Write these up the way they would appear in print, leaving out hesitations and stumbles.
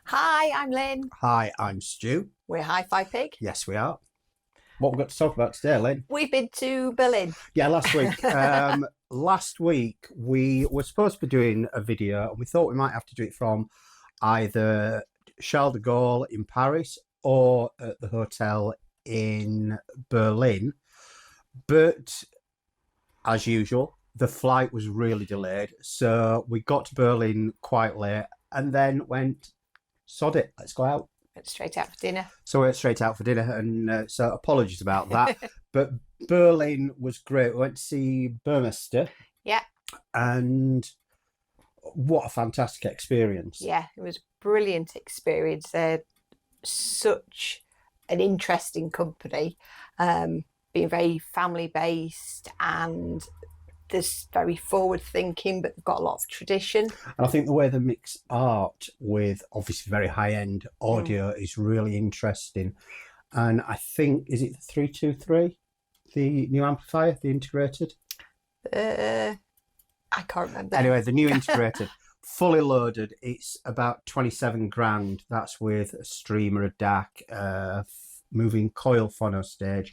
Hi, I'm Lin. Hi, I'm Stu. We're HiFi PiG. Yes, we are. What we've got to talk about today, Lin? We've been to Berlin. Yeah, last week. Last week we were supposed to be doing a video, and we thought we might have to do it from either Charles de Gaulle in Paris or at the hotel in Berlin. But as usual, the flight was really delayed, so we got to Berlin quite late and then went, sod it, let's go out. Went straight out for dinner. So we went straight out for dinner, and so apologies about that. But Berlin was great. We went to see Burmester. Yeah. And what a fantastic experience. Yeah, it was a brilliant experience. They're such an interesting company, being very family-based, and this very forward thinking, but they've got a lot of tradition. And I think the way they mix art with obviously very high-end audio is really interesting. And I think, is it the 323, the new amplifier, the integrated? I can't remember. Anyway, the new integrated, fully loaded, it's about 27 grand. That's with a streamer, a DAC, moving coil Phonostage,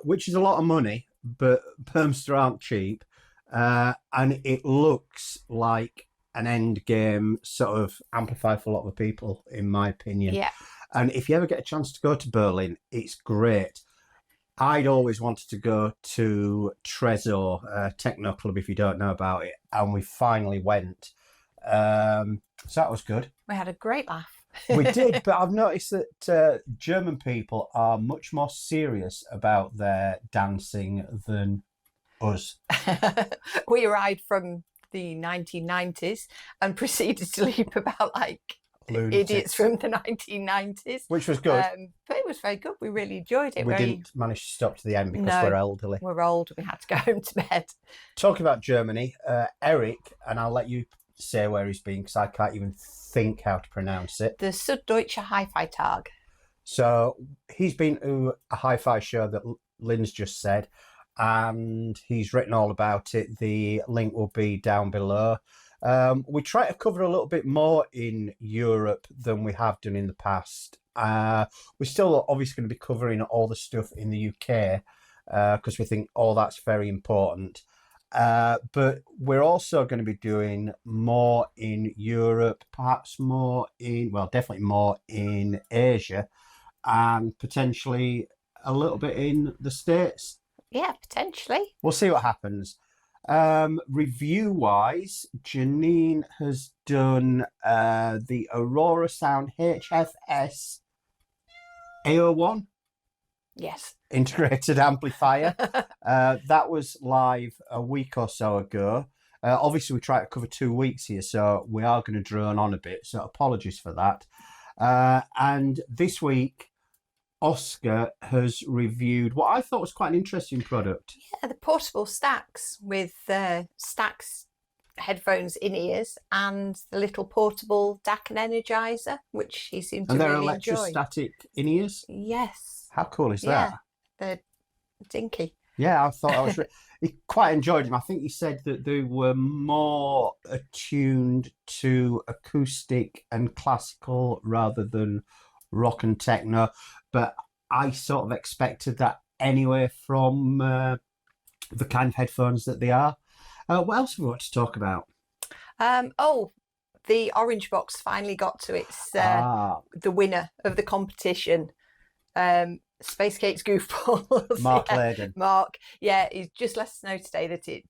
which is a lot of money. But Burmester aren't cheap, and it looks like an end game sort of amplifier for a lot of people, in my opinion. Yeah. And if you ever get a chance to go to Berlin, it's great. I'd always wanted to go to Tresor Techno Club, if you don't know about it, and we finally went. So that was good. We had a great laugh. We did, but I've noticed that German people are much more serious about their dancing than us. We arrived from the 1990s and proceeded to leap about like Lunatics. idiots from the 1990s. Which was good. But it was very good. We really enjoyed it. We didn't manage to stop to the end because we're elderly. We're old. We had to go home to bed. Talking about Germany, Eric, and I'll let you say where he's been because I can't even think how to pronounce it. The Süddeutsche HiFi Tage. So he's been to a hi-fi show that Lin's just said, and he's written all about it. The link will be down below. We try to cover a little bit more in Europe than we have done in the past. We're still obviously going to be covering all the stuff in the UK because we think all that's very important. But we're also going to be doing more in Europe, perhaps more in, well, definitely more in Asia, and potentially a little bit in the States. Yeah, potentially. We'll see what happens. Review-wise, Janine has done the Aurora Sound HFS A01. Yes. Integrated amplifier. That was live a week or so ago. Obviously, we try to cover 2 weeks here, so we are going to drone on a bit, so apologies for that. And this week, Oscar has reviewed what I thought was quite an interesting product. Yeah, the portable stacks with stacks headphones in ears and the little portable DAC and energizer, which he seemed to really enjoy. And they're electrostatic in ears? Yes. How cool is that? Yeah, they're dinky. Yeah, I thought I was he quite enjoyed them. I think he said that they were more attuned to acoustic and classical rather than rock and techno. But I sort of expected that anyway from the kind of headphones that they are. What else have we got to talk about? The orange box finally got to its the winner of the competition. Space Cake's goofball. Mark Laden. Mark, he's just let us know today that it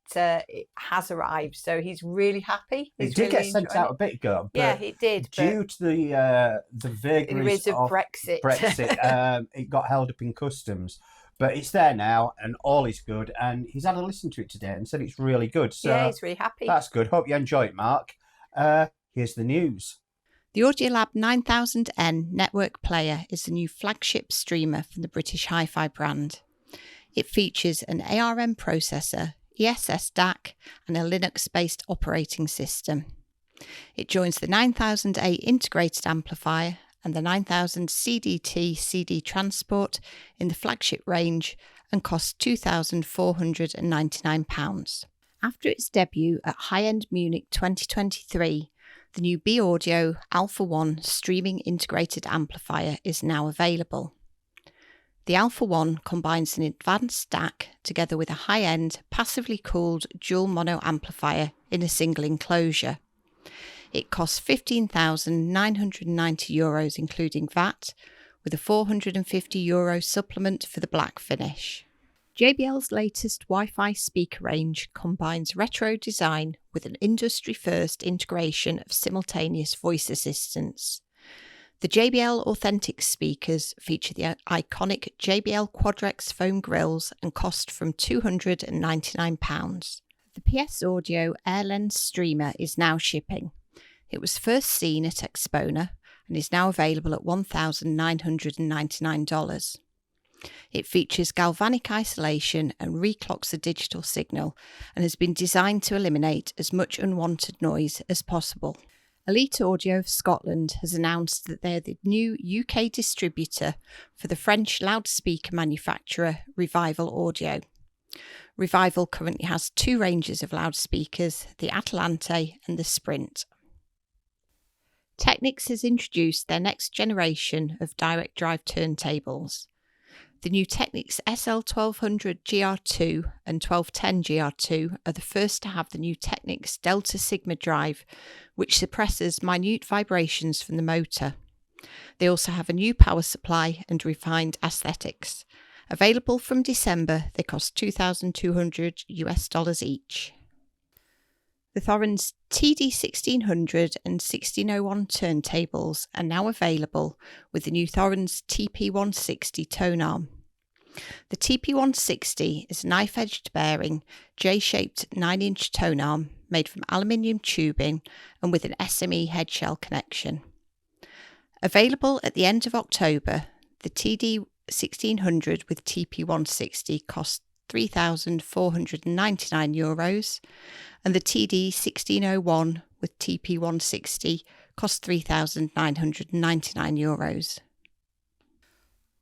has arrived, so he's really happy. It did get sent out a bit ago. Yeah, it did. Due to the vagaries of Brexit, it got held up in customs. But it's there now, and all is good. And he's had a listen to it today and said it's really good. So yeah, he's really happy. That's good. Hope you enjoy it, Mark. Here's the news. The Audiolab 9000N network player is the new flagship streamer from the British HiFi brand. It features an ARM processor, ESS DAC, and a Linux-based operating system. It joins the 9000A integrated amplifier and the 9000 CDT CD transport in the flagship range and costs £2,499. After its debut at High End Munich 2023, The new B Audio Alpha 1 streaming integrated amplifier is now available. The Alpha 1 combines an advanced DAC together with a high-end, passively cooled dual mono amplifier in a single enclosure. It costs €15,990 including VAT, with a €450 supplement for the black finish. JBL's latest Wi-Fi speaker range combines retro design with an industry-first integration of simultaneous voice assistance. The JBL Authentic speakers feature the iconic JBL Quadrex foam grills and cost from £299. The PS Audio AirLens streamer is now shipping. It was first seen at Exponor and is now available at $1,999. It features galvanic isolation and reclocks the digital signal and has been designed to eliminate as much unwanted noise as possible. Elite Audio of Scotland has announced that they are the new UK distributor for the French loudspeaker manufacturer Revival Audio. Revival currently has two ranges of loudspeakers, the Atalante and the Sprint. Technics has introduced their next generation of direct drive turntables. The new Technics SL1200 GR2 and 1210 GR2 are the first to have the new Technics Delta Sigma drive, which suppresses minute vibrations from the motor. They also have a new power supply and refined aesthetics. Available from December, they cost $2,200 each. The Thorens TD1600 and 1601 turntables are now available with the new Thorens TP160 tone arm. The TP160 is a knife-edged bearing, J-shaped 9-inch tone arm made from aluminium tubing and with an SME headshell connection. Available at the end of October, the TD1600 with TP160 costs €3,499 and the TD1601 with TP160 costs €3,999.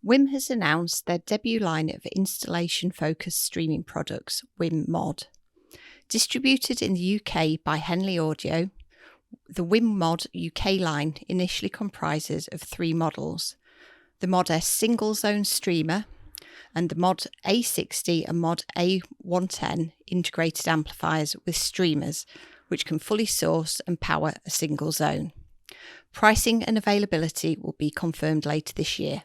Wiim has announced their debut line of installation-focused streaming products, Wiim Mod. Distributed in the UK by Henley Audio, the Wiim Mod UK line initially comprises of three models: the Mod S single-zone streamer, and the Mod A60 and Mod A110 integrated amplifiers with streamers, which can fully source and power a single zone. Pricing and availability will be confirmed later this year.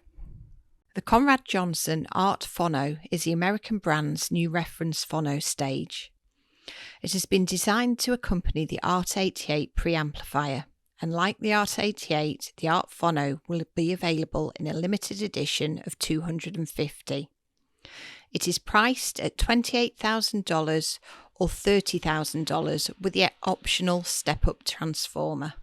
The Conrad Johnson Art Phono is the American brand's new reference phono stage. It has been designed to accompany the Art 88 preamplifier, and like the Art 88, the Art Phono will be available in a limited edition of 250. It is priced at $28,000 or $30,000 with the optional step-up transformer.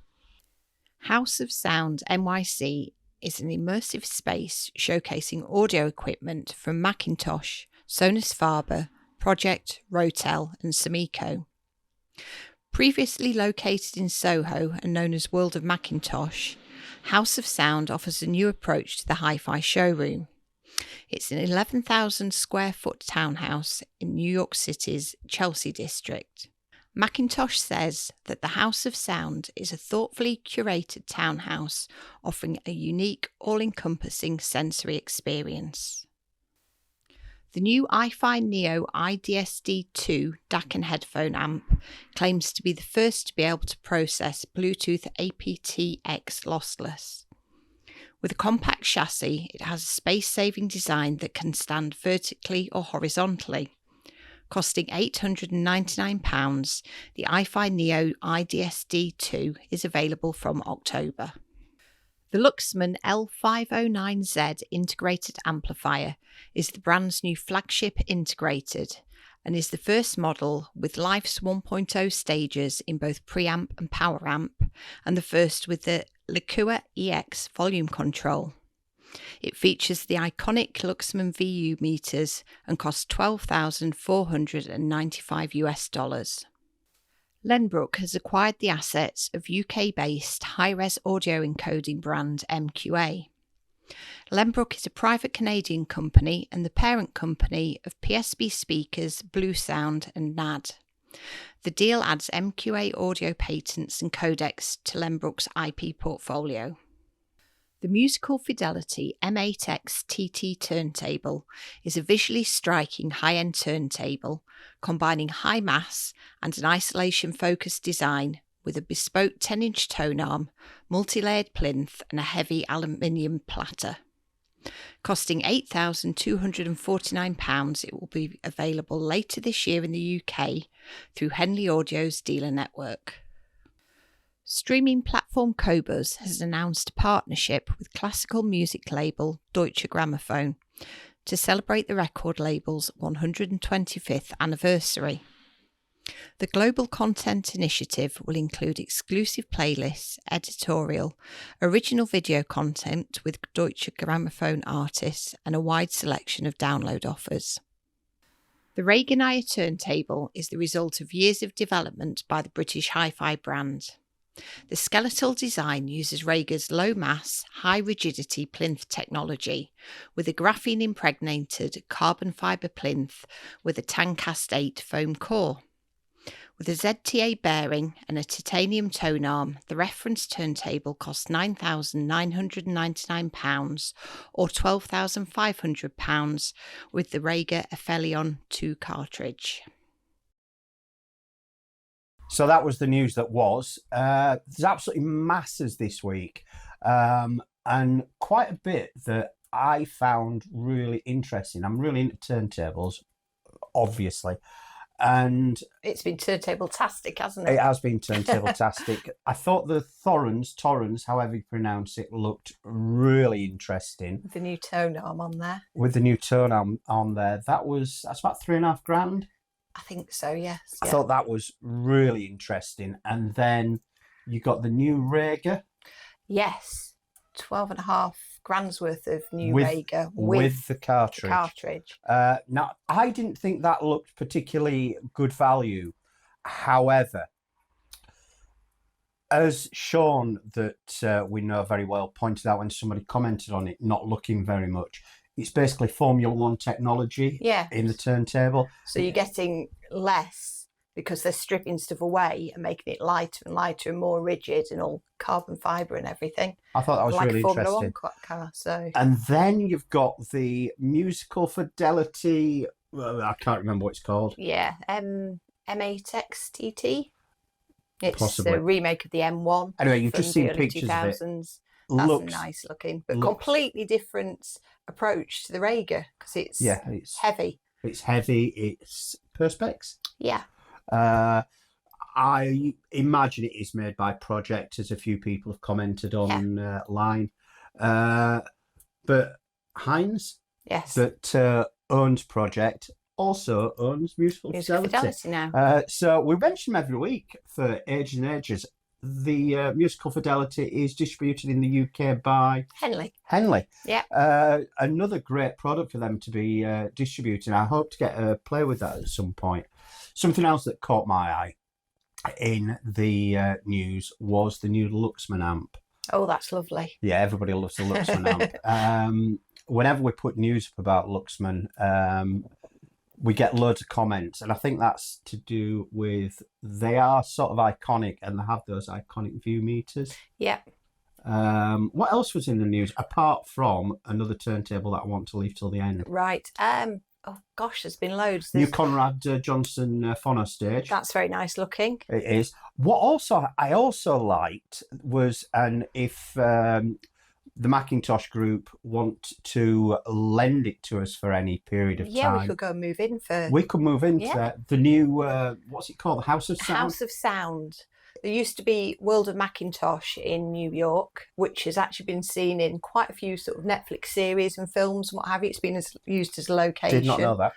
House of Sound NYC is an immersive space showcasing audio equipment from Macintosh, Sonus Faber, Project, Rotel and Samico. Previously located in Soho and known as World of Macintosh, House of Sound offers a new approach to the hi-fi showroom. It's an 11,000 square foot townhouse in New York City's Chelsea district. Macintosh says that the House of Sound is a thoughtfully curated townhouse offering a unique, all-encompassing sensory experience. The new HiFi Neo IDSD2 DAC and headphone amp claims to be the first to be able to process Bluetooth aptX lossless. With a compact chassis, it has a space-saving design that can stand vertically or horizontally. Costing £899, the HiFi Neo IDSD2 is available from October. The Luxman L509Z integrated amplifier is the brand's new flagship integrated and is the first model with Life's 1.0 stages in both preamp and power amp, and the first with the Liqua EX volume control. It features the iconic Luxman VU meters and costs $12,495. Lenbrook has acquired the assets of UK-based high-res audio encoding brand MQA. Lenbrook is a private Canadian company and the parent company of PSB Speakers, Blue Sound and NAD. The deal adds MQA audio patents and codecs to Lenbrook's IP portfolio. The musical Fidelity M8X TT turntable is a visually striking high-end turntable combining high mass and an isolation-focused design with a bespoke 10-inch tone arm, multi-layered plinth and a heavy aluminium platter. Costing £8,249, it will be available later this year in the UK through Henley Audio's dealer network. Streaming platform Qobuz has announced a partnership with classical music label Deutsche Grammophon to celebrate the record label's 125th anniversary. The global content initiative will include exclusive playlists, editorial, original video content with Deutsche Grammophon artists, and a wide selection of download offers. The REGA turntable is the result of years of development by the British HiFi brand. The skeletal design uses REGA's low-mass, high-rigidity plinth technology with a graphene-impregnated carbon fibre plinth with a Tangcast 8 foam core. With a ZTA bearing and a titanium tone arm, the reference turntable costs £9,999 or £12,500 with the REGA Aphelion 2 cartridge. So that was the news that was. There's absolutely masses this week, and quite a bit that I found really interesting. I'm really into turntables, obviously. And it's been turntable-tastic, hasn't it? It has been turntable-tastic. I thought the Thorens, however you pronounce it, looked really interesting. With the new tone arm on there. With the new tone arm on there. That's about £3,500. I think so, yes. I thought that was really interesting. And then you got the new REGA. Yes. 12.5 grand's worth of new REGA with the cartridge. Now, I didn't think that looked particularly good value. However, as Sean, that we know very well, pointed out when somebody commented on it not looking very much, it's basically Formula One technology in the turntable. So you're getting less because they're stripping stuff away and making it lighter and lighter and more rigid and all carbon fibre and everything. I thought that was really Formula interesting. One car, so. And then you've got the musical Fidelity, I can't remember what it's called. Yeah, M8X TT. It's Possibly. a remake of the M1. Anyway, you've just seen pictures 2000s. of it. That's nice looking, but completely different approach to the REGA because it's heavy. It's heavy. It's Perspex. Yeah. I imagine it is made by Project, as a few people have commented online. But Heinz, that owns Project, also owns Musical Fidelity now. So we mention them every week for ages and ages. The Musical Fidelity is distributed in the UK by Henley. Yeah. Another great product for them to be distributing. I hope to get a play with that at some point. Something else that caught my eye in the news was the new Luxman amp. Oh, that's lovely. Yeah, everybody loves the Luxman amp. Whenever we put news up about Luxman, we get loads of comments, and I think that's to do with they are sort of iconic and they have those iconic view meters. Yeah. What else was in the news apart from another turntable that I want to leave till the end? Right. Oh gosh, there's been loads. New Conrad Johnson Phonostage. That's very nice looking. It is. What I also liked was, and if the Macintosh group want to lend it to us for any period of time. Yeah, we could go and move in for... We could move into the new, what's it called? The House of Sound? House of Sound. There used to be World of Macintosh in New York, which has actually been seen in quite a few sort of Netflix series and films and what have you. It's been used as a location. Did not know that.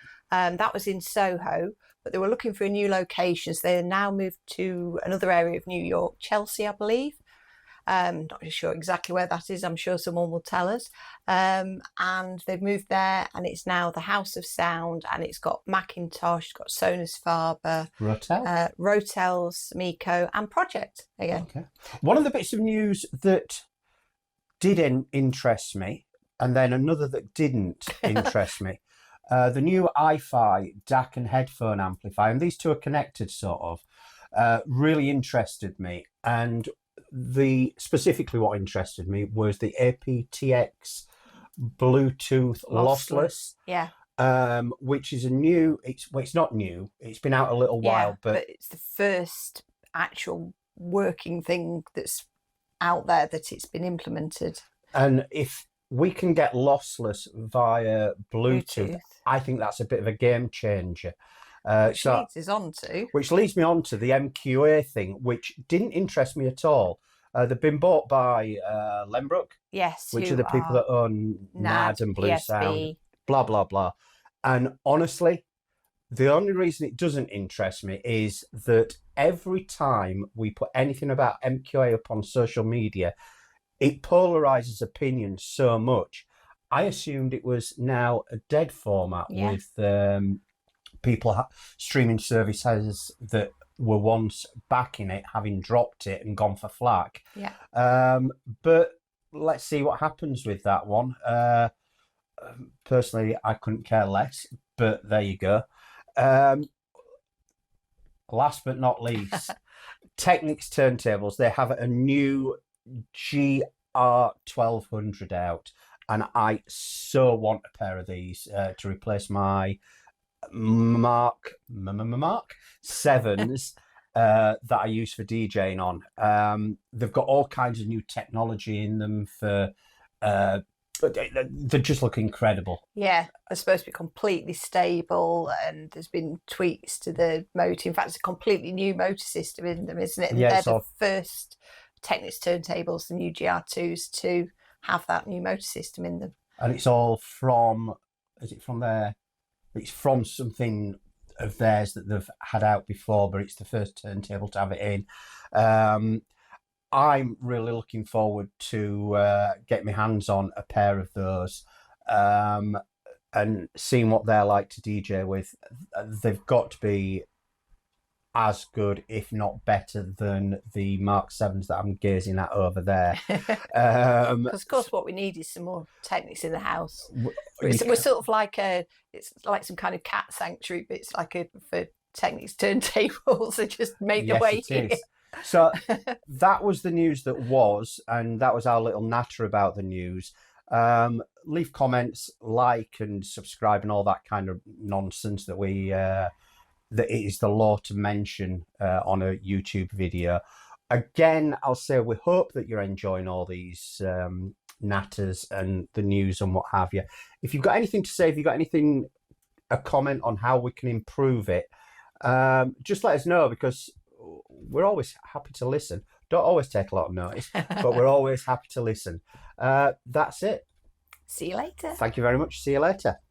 That was in Soho, but they were looking for a new location. So they now moved to another area of New York, Chelsea, I believe. Not sure exactly where that is. I'm sure someone will tell us. And they've moved there, and it's now the House of Sound, and it's got Macintosh, it's got Sonus Faber, Rotels, Miko, and Project again. Okay. One of the bits of news that did interest me, and then another that didn't interest me. the new HiFi DAC and headphone amplifier, and these two are connected sort of, really interested me. And specifically what interested me was the aptX Bluetooth lossless. Yeah. Which is a new, it's not new, it's been out a little while, but it's the first actual working thing that's out there that it's been implemented. And if we can get lossless via Bluetooth, I think that's a bit of a game changer. Which leads me on to the MQA thing, which didn't interest me at all. They've been bought by Lenbrook, which are the people that own NAD and Blue PSB. Sound, blah, blah, blah. And honestly, the only reason it doesn't interest me is that every time we put anything about MQA up on social media, it polarizes opinions so much. I assumed it was now a dead format with people, streaming services that were once backing it, having dropped it and gone for flack. But let's see what happens with that one. Personally, I couldn't care less, but there you go. Last but not least, Technics turntables. They have a new GR1200 out, and I so want a pair of these to replace my Mark 7s that I use for DJing on. They've got all kinds of new technology in them for they just look incredible. Yeah, they're supposed to be completely stable, and there's been tweaks to the motor. In fact, it's a completely new motor system in them, isn't it? And they're the first Technics turntables, the new GR2s, to have that new motor system in them. And it's all from, is it from there? It's from something of theirs that they've had out before, but it's the first turntable to have it in. I'm really looking forward to get my hands on a pair of those and seeing what they're like to DJ with. They've got to be as good, if not better, than the Mark 7s that I'm gazing at over there. Because of course what we need is some more Technics in the house. We're sort of like it's like some kind of cat sanctuary, but it's like for Technics turntables that just made the way here. So that was the news that was, and that was our little natter about the news. Leave comments, like and subscribe and all that kind of nonsense that that it is the law to mention on a YouTube video. Again, I'll say we hope that you're enjoying all these natters and the news and what have you. If you've got anything to say, if you've got anything, a comment on how we can improve it, just let us know, because we're always happy to listen. Don't always take a lot of notice, but we're always happy to listen. That's it. See you later. Thank you very much. See you later.